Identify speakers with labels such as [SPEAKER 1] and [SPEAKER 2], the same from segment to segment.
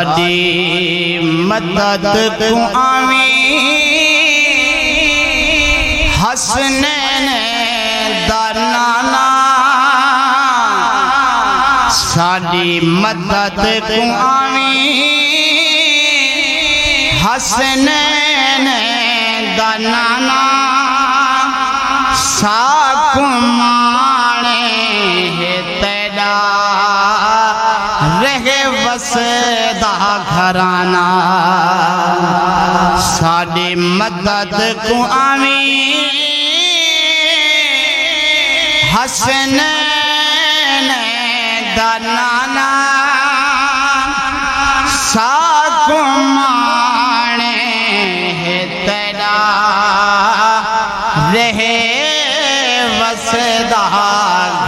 [SPEAKER 1] دی مدد کو آویں حسنین دا نانا ساڈی مدد کو آویں حسنین دا نانا ساکو مانے ہے تیڑا رہ وسدا گھرانا ساڈی مدد کو آویں حسنین دا نانا ساکو مانے ہے تیڑا رہ وسدا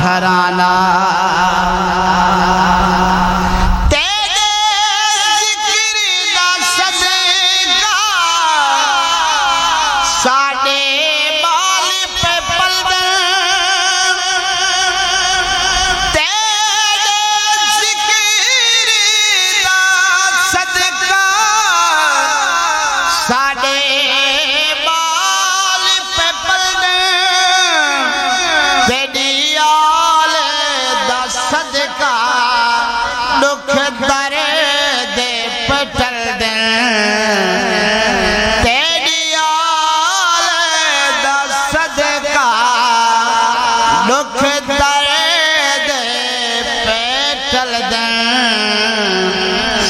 [SPEAKER 1] گھرانا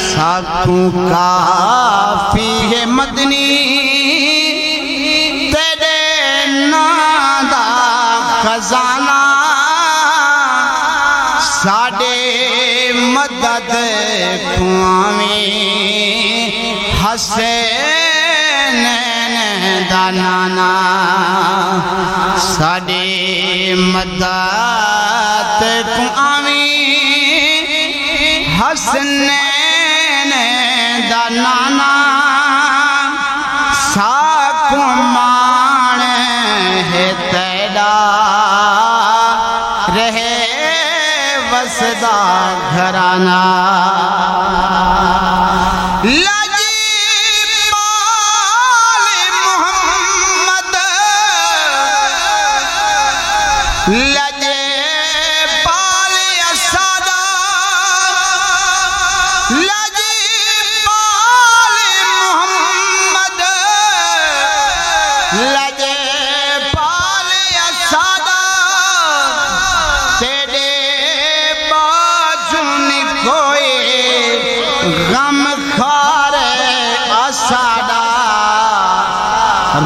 [SPEAKER 1] ساکوں کافی ہے مدنی تیرے نادا خزانہ ساڈے مدد کو آویں حسنین دا نانا ساڈے مدد کو آویں حسنین دا نانا ساکو مانے ہے تیڑا رہے وسدا گھرانا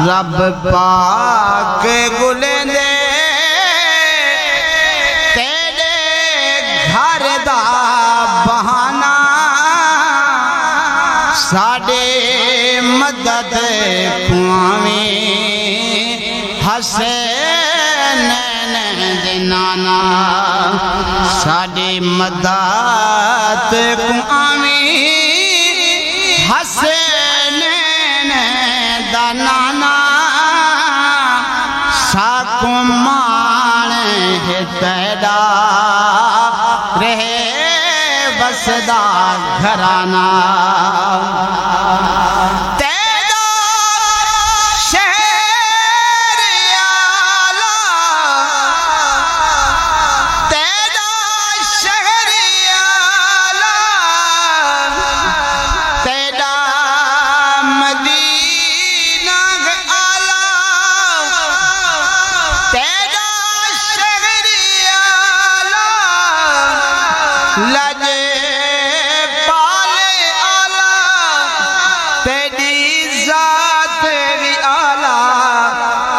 [SPEAKER 1] رب پاک گلیں دے تیرے گھر دا بہانا ساڈے مدد کو آویں حسنین دے نانا ساڈے مدد کو آویں حسنین دا نانا ساکو مانے ہے تیڑا رہے وسدا گھرانا تیڑا شہر آلہ تیڑا شہر آلہ تیڑا مدینہ آلہ تیڑا شہر آلہ لجے پالے آلہ تیڑی ذات بھی آلہ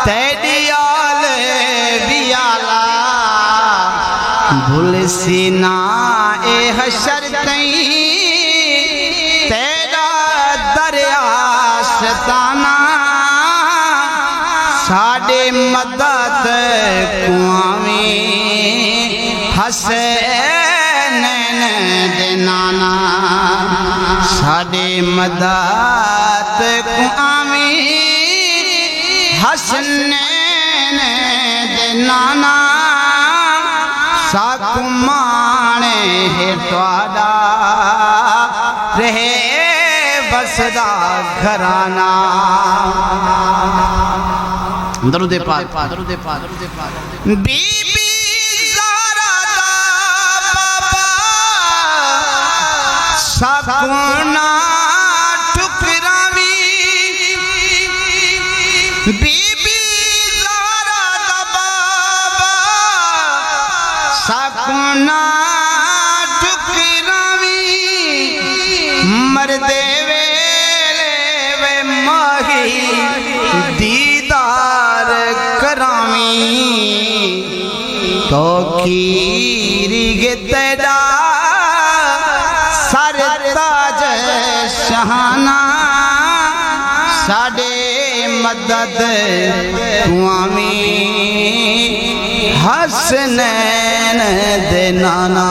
[SPEAKER 1] تیڑی آلے بھی آلہ بھول سینا اے حشر تئیں تیڑا دریا ستانہ ساڈے مدد کو آویں حسنین دے نانا ساڈے مدد کو آویں حسنین دے نانا ساکمانے ہے تواڈا رہے بسدا گھرانا درود پاک بی بی زہرا دا بابا ساکونا ٹکراوی بی بی زہرا دا بابا ساکونا ٹکراوی مردے ویلے وے ماہی دیدار کرامی تو کیری گے تیرا سر تاج شہانہ ساڑے مدد کوامی حسنین دے نانا